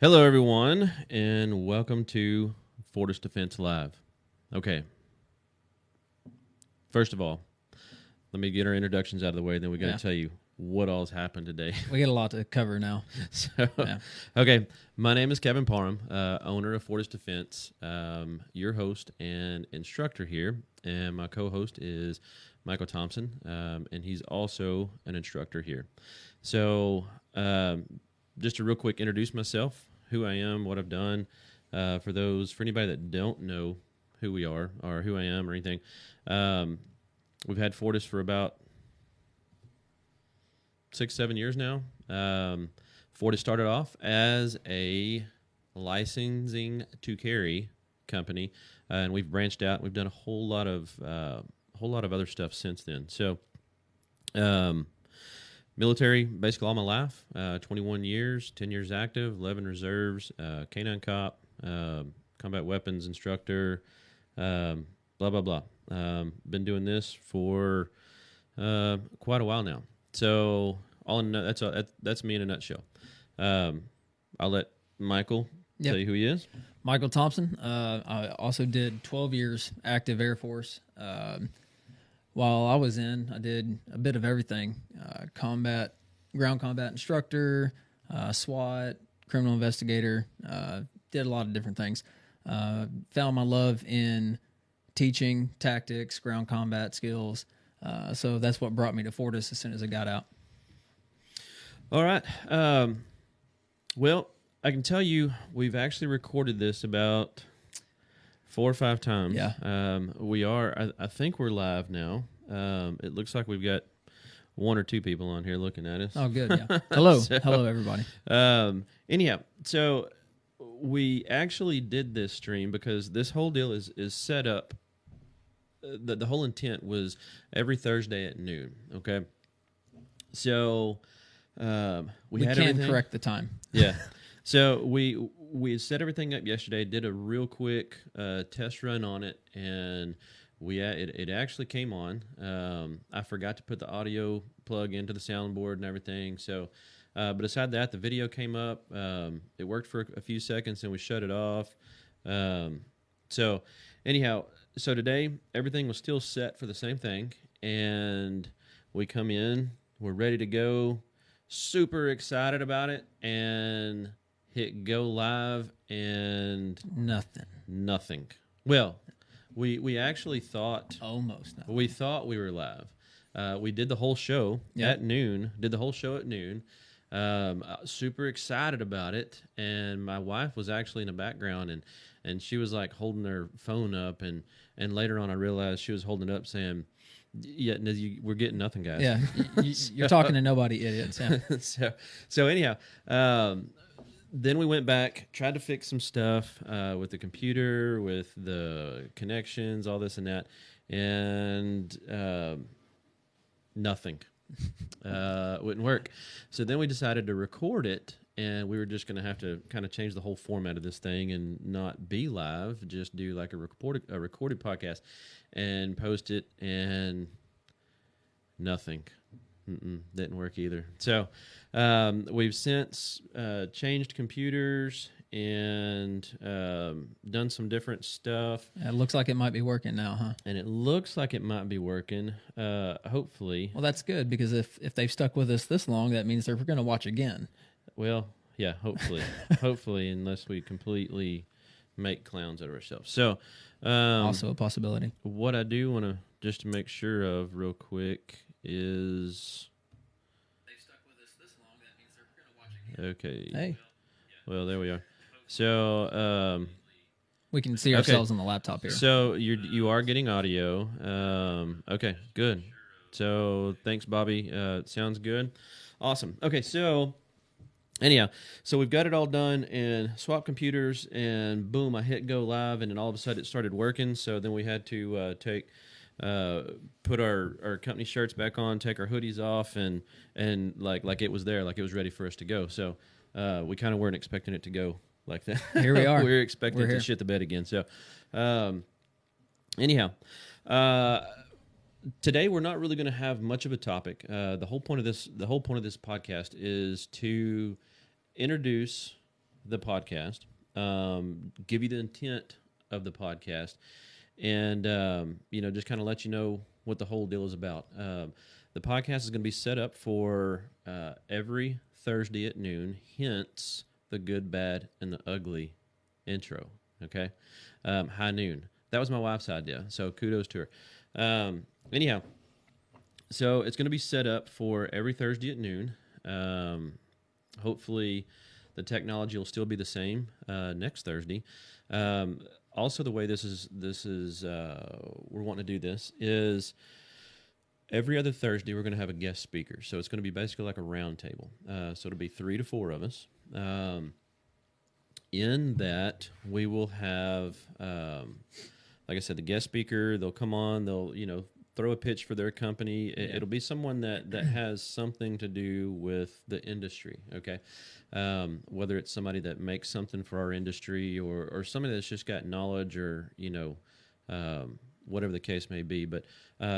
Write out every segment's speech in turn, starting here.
Hello, everyone, and welcome to Fortis Defense Live. Okay. First of all, let me get our introductions out of the way, then we got to tell you what all's happened today. We got a lot to cover now. Okay. My name is Kevin Parham, owner of Fortis Defense, your host and instructor here, and my co-host is Michael Thompson, and he's also an instructor here. So, just to real quick introduce myself, who I am, what I've done, for anybody that don't know who we are or who I am or anything. We've had Fortis for about 6-7 years now. Fortis started off as a licensing to carry company, and we've branched out. We've done a whole lot of other stuff since then. So, military, basically all my life, 21 years, 10 years active, 11 reserves, canine cop, combat weapons instructor, blah, blah, blah. Been doing this for quite a while now. So that's me in a nutshell. I'll let Michael tell you who he is. Michael Thompson. I also did 12 years active Air Force. While I was in, I did a bit of everything: ground combat instructor, SWAT, criminal investigator. Did a lot of different things. Found my love in teaching tactics, ground combat skills. So that's what brought me to Fortis as soon as I got out. All right. Well, I can tell you we've actually recorded this about 4 or 5 times. Yeah. We are, I think we're live now. It looks like we've got 1 or 2 people on here looking at us. Oh, good. Yeah. Hello. Hello, everybody. Anyhow, so we actually did this stream because this whole deal is set up. The whole intent was every Thursday at noon. Okay. So, we had can correct the time. Yeah. So we set everything up yesterday, did a real quick test run on it, and it actually came on. I forgot to put the audio plug into the soundboard and everything. So, but aside that, the video came up. It worked for a few seconds, and we shut it off. So anyhow, so today everything was still set for the same thing, and we come in, we're ready to go, super excited about it, and hit go live, and nothing. Well, we actually thought almost nothing. We thought we were live. We did the whole show at noon. Super excited about it, and my wife was actually in the background, and she was like holding her phone up, and later on I realized she was holding it up saying, "Yeah, no, we're getting nothing, guys." Yeah, you're talking to nobody, idiots. Yeah. So anyhow, then we went back, tried to fix some stuff with the computer, with the connections, all this and that, and nothing wouldn't work. So then we decided to record it, and we were just going to have to kind of change the whole format of this thing and not be live, just do like a recorded podcast and post it, and nothing. Didn't work either. So we've since changed computers and done some different stuff. It looks like it might be working now, huh? And it looks like it might be working, hopefully. Well, that's good, because if they've stuck with us this long, that means they're going to watch again. Well, yeah, hopefully. Hopefully, unless we completely make clowns out of ourselves. So, Also a possibility. what I do want to just to make sure of real quick is... They've stuck with us this long, that means they're going to watch again. Okay. Hey. Well, there we are. So, We can see ourselves on the laptop here. So you are getting audio. Okay, good. So thanks, Bobby. Sounds good. Awesome. Okay, so anyhow, so we've got it all done and swapped computers, and boom, I hit go live, and then all of a sudden it started working. So then we had to put our company shirts back on, take our hoodies off, and like it was there, like it was ready for us to go. So we kind of weren't expecting it to go like that. Here we are. We were expecting We're it here. to shit the bed again. So anyhow, today we're not really going to have much of a topic. The whole point of this podcast is to introduce the podcast, give you the intent of the podcast, and just kind of let you know what the whole deal is about. The podcast is going to be set up for every Thursday at noon, hence the good, bad, and the ugly intro. Okay, high noon. That was my wife's idea, so kudos to her. Anyhow, so it's going to be set up for every Thursday at noon. Hopefully, the technology will still be the same next Thursday. Also, the way this is we're wanting to do this is every other Thursday we're going to have a guest speaker. So it's going to be basically like a round table. So it'll be 3 to 4 of us. In that, we will have, like I said, the guest speaker. They'll come on. They'll throw a pitch for their company. It'll be someone that has something to do with the industry. Okay, whether it's somebody that makes something for our industry or somebody that's just got knowledge or whatever the case may be. But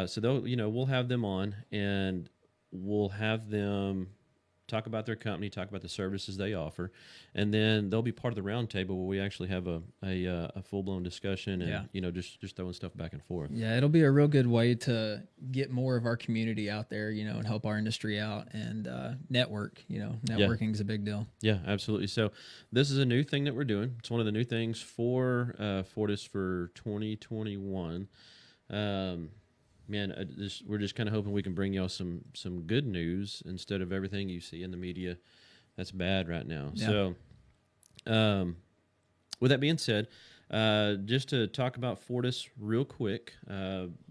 so they'll we'll have them on, and we'll have them talk about their company, talk about the services they offer, and then they'll be part of the round table where we actually have a full blown discussion and just throwing stuff back and forth. Yeah, it'll be a real good way to get more of our community out there, and help our industry out and network. Networking is a big deal. Yeah, absolutely. So this is a new thing that we're doing. It's one of the new things for Fortis for 2021. Man, we're just kind of hoping we can bring y'all some good news instead of everything you see in the media that's bad right now. Yeah. So, with that being said, just to talk about Fortis real quick.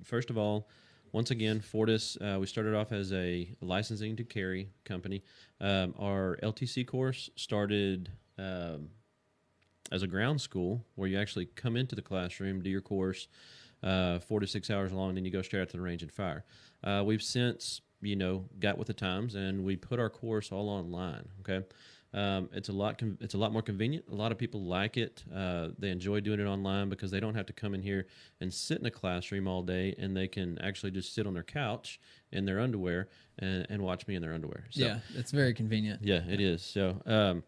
First of all, once again, Fortis, we started off as a licensing to carry company. Our LTC course started as a ground school where you actually come into the classroom, do your course, 4 to 6 hours long, then you go straight out to the range and fire. We've since, got with the times, and we put our course all online. Okay, it's a lot more convenient. A lot of people like it. They enjoy doing it online because they don't have to come in here and sit in a classroom all day, and they can actually just sit on their couch in their underwear and watch me in their underwear. So, yeah, it's very convenient. Yeah, it is. So,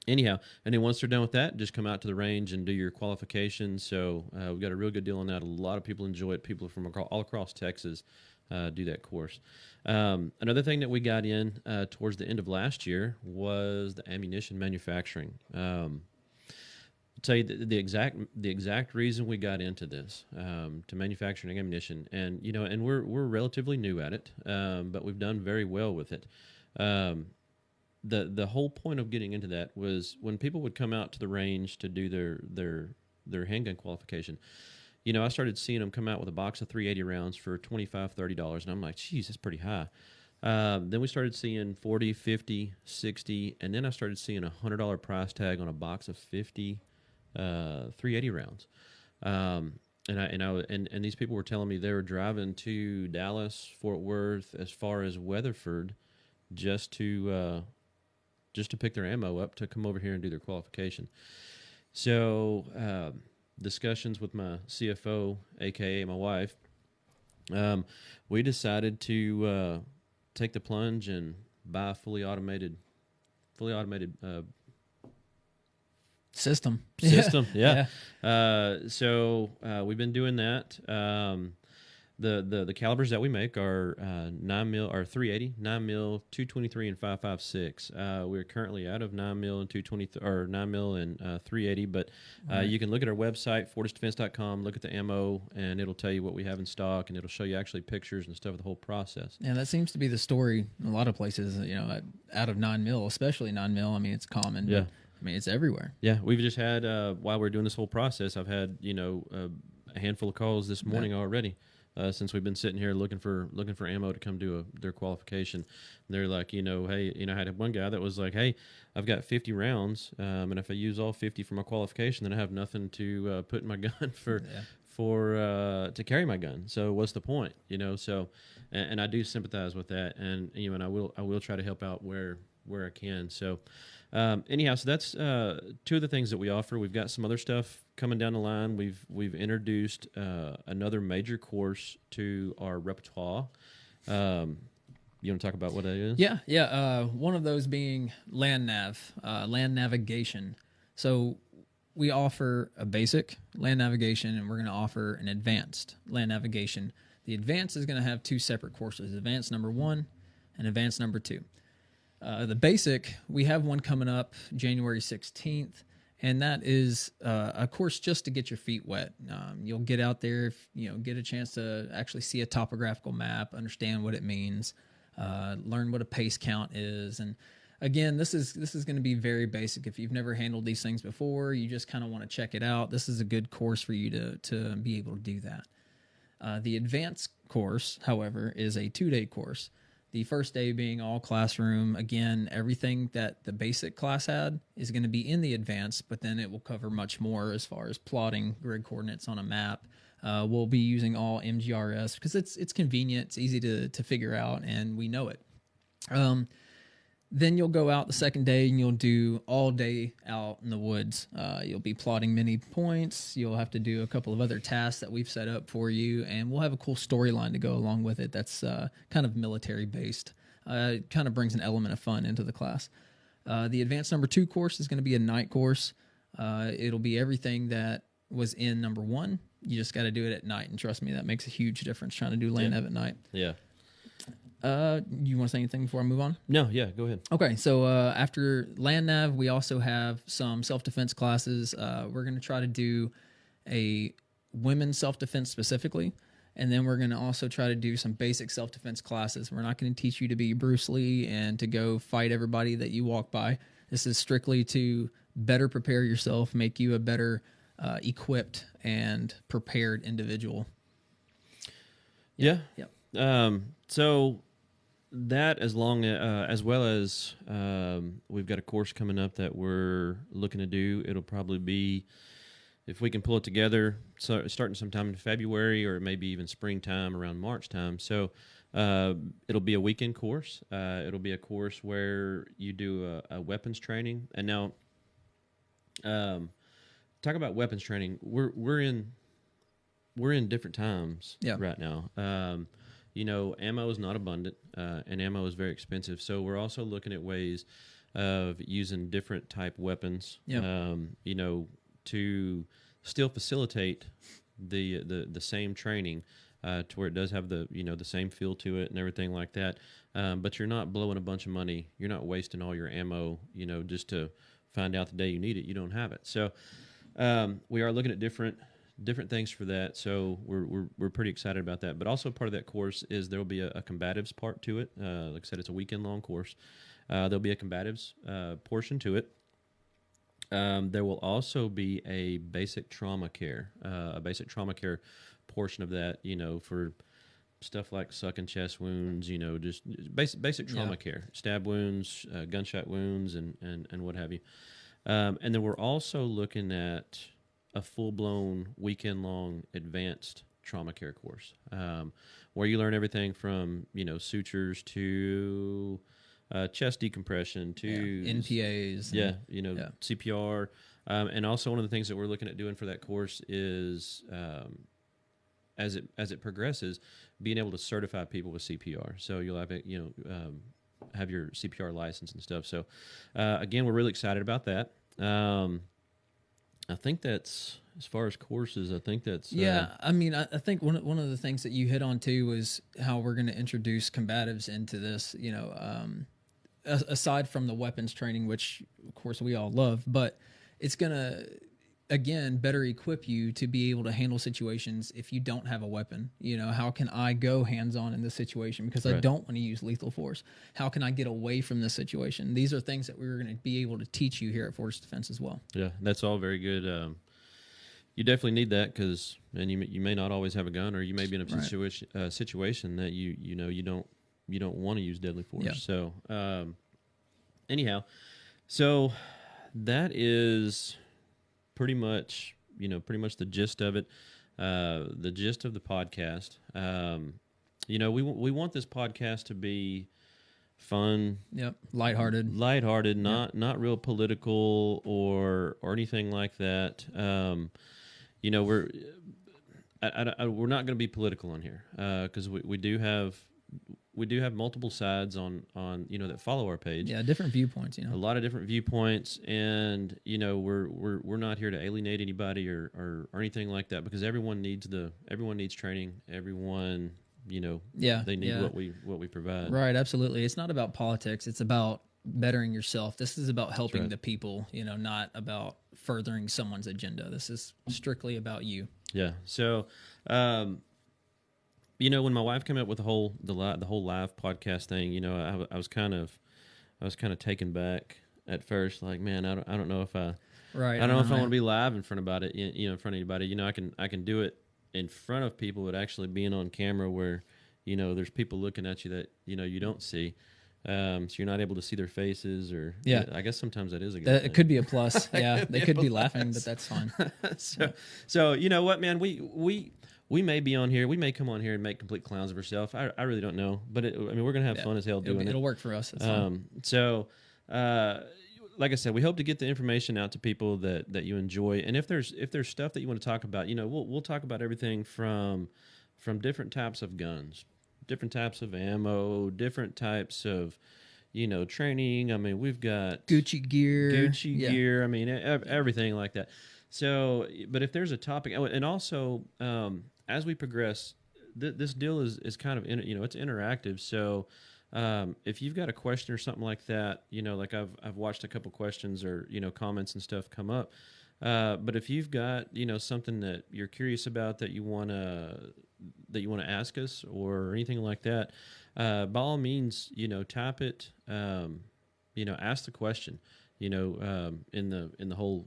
anyhow, and then once they're done with that, just come out to the range and do your qualifications. So we've got a real good deal on that. A lot of people enjoy it. People from all across Texas do that course. Another thing that we got in towards the end of last year was the ammunition manufacturing. I'll tell you the exact reason we got into this, to manufacturing ammunition, and and we're relatively new at it, but we've done very well with it. The whole point of getting into that was when people would come out to the range to do their handgun qualification. I started seeing them come out with a box of 380 rounds for $25-$30, and I'm like, geez, that's pretty high. Then we started seeing 40, 50, 60, and then I started seeing $100 price tag on a box of 50 380 rounds. Um, and these people were telling me they were driving to Dallas, Fort Worth, as far as Weatherford, just to pick their ammo up to come over here and do their qualification. So discussions with my CFO, aka my wife, we decided to take the plunge and buy a fully automated System. system. Yeah. So we've been doing that. The calibers that we make are 9mm or 380, 9mm, 223, and 5.56. We're currently out of 9mm and 220 or 9mm and 380, but you can look at our website, fortisdefense.com, look at the ammo, and it'll tell you what we have in stock, and it'll show you actually pictures and stuff of the whole process. Yeah, that seems to be the story in a lot of places. Out of 9mm, especially 9mm. I mean, it's common. Yeah. But, I mean, it's everywhere. Yeah, we've just had while we're doing this whole process, I've had a handful of calls this morning already. Since we've been sitting here looking for ammo to come do their qualification. And they're like, hey, I had one guy that was like, hey, I've got 50 rounds, and if I use all 50 for my qualification, then I have nothing to put in my gun to carry my gun. So what's the point? So, and I do sympathize with that, and and I will try to help out where I can. So. Anyhow, so that's two of the things that we offer. We've got some other stuff coming down the line. We've introduced another major course to our repertoire. You want to talk about what that is? Yeah. One of those being land navigation. So we offer a basic land navigation, and we're going to offer an advanced land navigation. The advanced is going to have two separate courses: advanced number 1 and advanced number 2. The basic, we have one coming up January 16th, and that is a course just to get your feet wet. You'll get out there, get a chance to actually see a topographical map, understand what it means, learn what a pace count is. And again, this is going to be very basic. If you've never handled these things before, you just kind of want to check it out, this is a good course for you to be able to do that. The advanced course, however, is a 2-day course. The first day being all classroom. Again, everything that the basic class had is going to be in the advanced, but then it will cover much more as far as plotting grid coordinates on a map. We'll be using all MGRS because it's convenient, it's easy to figure out, and we know it. Then you'll go out the second day and you'll do all day out in the woods. You'll be plotting many points. You'll have to do a couple of other tasks that we've set up for you, and we'll have a cool storyline to go along with it that's kind of military based. It kind of brings an element of fun into the class. The advanced number 2 course is going to be a night course. It'll be everything that was in number 1. You just got to do it at night, and trust me, that makes a huge difference trying to do land nav at night. Yeah. You want to say anything before I move on? No, yeah, go ahead. Okay, so after land nav, we also have some self-defense classes. We're going to try to do a women's self-defense specifically, and then we're going to also try to do some basic self-defense classes. We're not going to teach you to be Bruce Lee and to go fight everybody that you walk by. This is strictly to better prepare yourself, make you a better equipped and prepared individual. Yeah. Yep. So that as well as we've got a course coming up that we're looking to do. It'll probably be, if we can pull it together, starting sometime in February or maybe even springtime around March time. So it'll be a weekend course. It'll be a course where you do a weapons training. And now, talk about weapons training. We're in different times right now. Ammo is not abundant, and ammo is very expensive. So we're also looking at ways of using different type weapons, to still facilitate the same training, to where it does have the same feel to it and everything like that. But you're not blowing a bunch of money. You're not wasting all your ammo, just to find out the day you need it, you don't have it. So we are looking at different things for that, so we're pretty excited about that. But also part of that course is there will be a combatives part to it. Like I said, it's a weekend long course. There'll be a combatives portion to it. There will also be a basic trauma care portion of that. For stuff like sucking chest wounds, just basic trauma care, stab wounds, gunshot wounds, and what have you. And then we're also looking at a full-blown weekend-long advanced trauma care course, where you learn everything from sutures to chest decompression to NPAs. CPR. And also one of the things that we're looking at doing for that course is as it progresses, being able to certify people with CPR. So you'll have have your CPR license and stuff. So again, we're really excited about that. I think that's, as far as courses, I think that's... I think one of the things that you hit on too was how we're going to introduce combatives into this, aside from the weapons training, which of course we all love, but it's going to, again, better equip you to be able to handle situations if you don't have a weapon. How can I go hands-on in this situation because I don't want to use lethal force? How can I get away from this situation? These are things that we're going to be able to teach you here at Fortis Defense as well. Yeah, that's all very good. You definitely need that because, and you may not always have a gun, or you may be in a situation that you don't want to use deadly force. Yeah. So, anyhow, so that is pretty much the gist of it, the gist of the podcast. We want this podcast to be fun, lighthearted, not real political or anything like that. We're not going to be political on here because we do have multiple sides on that follow our page. Yeah, different viewpoints. A lot of different viewpoints, and we're not here to alienate anybody or anything like that, because everyone needs training. Everyone they need what we provide. Right, absolutely. It's not about politics. It's about bettering yourself. This is about helping the people. Not about furthering someone's agenda. This is strictly about you. Yeah. So. When my wife came up with the whole live podcast thing, I was kind of taken back at first. Like, man, I don't know if I don't know if I want to be live in front of anybody. I can do it in front of people, but actually being on camera where there's people looking at you that you don't see. So you're not able to see their faces, or I guess sometimes that is a good thing. It could be a plus. Yeah, they could be laughing, but that's fine. So you know what, man, we may be on here. We may come on here and make complete clowns of ourselves. I really don't know, but we're gonna have fun as hell doing it. It'll work for us. So, like I said, we hope to get the information out to people that you enjoy. And if there's stuff that you want to talk about, we'll talk about everything from different types of guns, different types of ammo, different types of training. We've got Gucci gear. Everything like that. So, but if there's a topic, and also as we progress, this deal is kind of it's interactive. So, if you've got a question or something like that, like I've watched a couple questions or comments and stuff come up. But if you've got something that you're curious about that you want to ask us or anything like that, by all means, type it. Ask the question. In the whole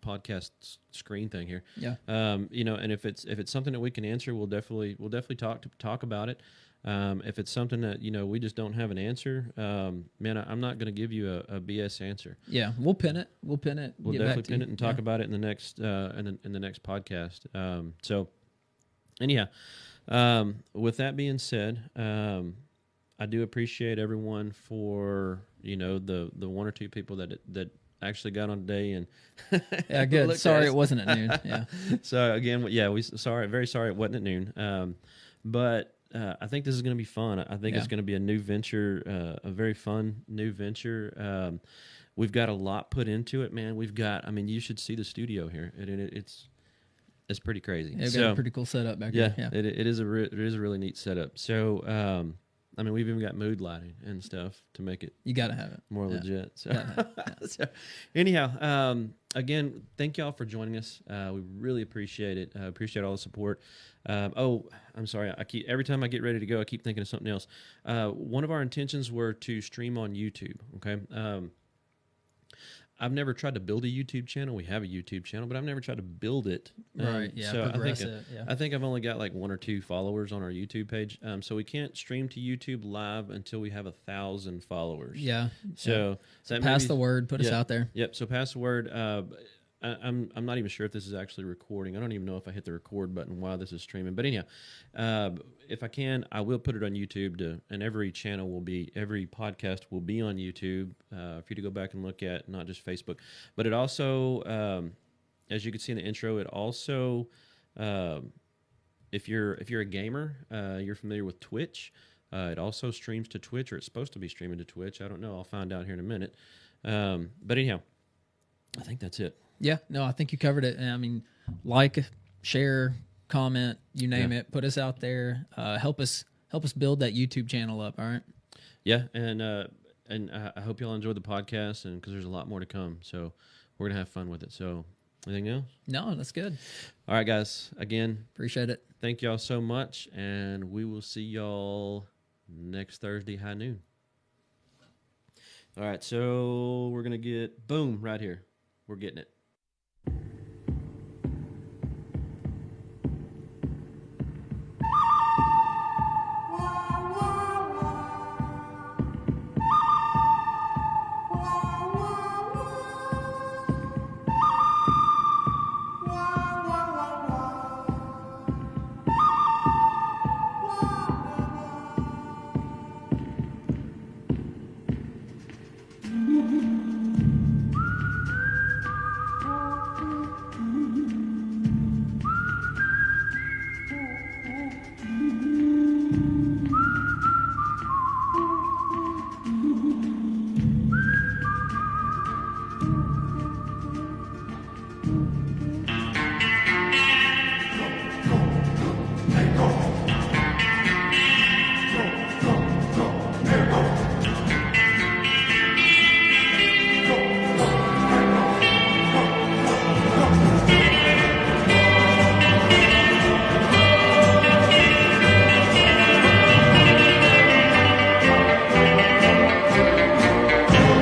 podcast screen thing here. Yeah. And if it's something that we can answer, we'll definitely talk about it. If it's something that we just don't have an answer, man, I'm not going to give you a BS answer. Yeah, we'll pin it. We'll definitely pin it and talk about it in the next in the next podcast. So, anyhow, with that being said, I do appreciate everyone for the one or two people that actually got on today and yeah, good. Sorry it wasn't at noon. Yeah. So again, very sorry it wasn't at noon. But I think this is going to be fun. I think it's going to be a new venture, a very fun new venture. We've got a lot put into it, man. You should see the studio here. It's pretty crazy. Yeah, got a pretty cool setup back here. Yeah, it is a really neat setup. So, we've even got mood lighting and stuff to make it. You got to have it more legit. So, so anyhow, again, thank y'all for joining us. We really appreciate it. Appreciate all the support. I'm sorry. Every time I get ready to go, I keep thinking of something else. One of our intentions were to stream on YouTube. Okay. I've never tried to build a YouTube channel. We have a YouTube channel, but I've never tried to build it. Right. Yeah. So Progress it. Yeah. I think I've only got like 1 or 2 followers on our YouTube page. So we can't stream to YouTube live until we have 1,000 followers. Yeah. So So pass the word. Put us out there. Yep. So pass the word. I'm not even sure if this is actually recording. I don't even know if I hit the record button while this is streaming. But anyhow, if I can, I will put it on YouTube. And every podcast will be on YouTube for you to go back and look at, not just Facebook. But it also, as you can see in the intro, it also, if you're a gamer, you're familiar with Twitch. It also streams to Twitch, or it's supposed to be streaming to Twitch. I don't know. I'll find out here in a minute. But anyhow, I think that's it. Yeah, no, I think you covered it. And I mean, like, share, comment, you name it. Put us out there. Help us build that YouTube channel up. All right. Yeah, and I hope y'all enjoyed the podcast, and because there's a lot more to come, so we're gonna have fun with it. So, anything else? No, that's good. All right, guys. Again, Appreciate it. thank y'all so much, and we will see y'all next Thursday, high noon. All right, so we're gonna get boom right here. We're getting it.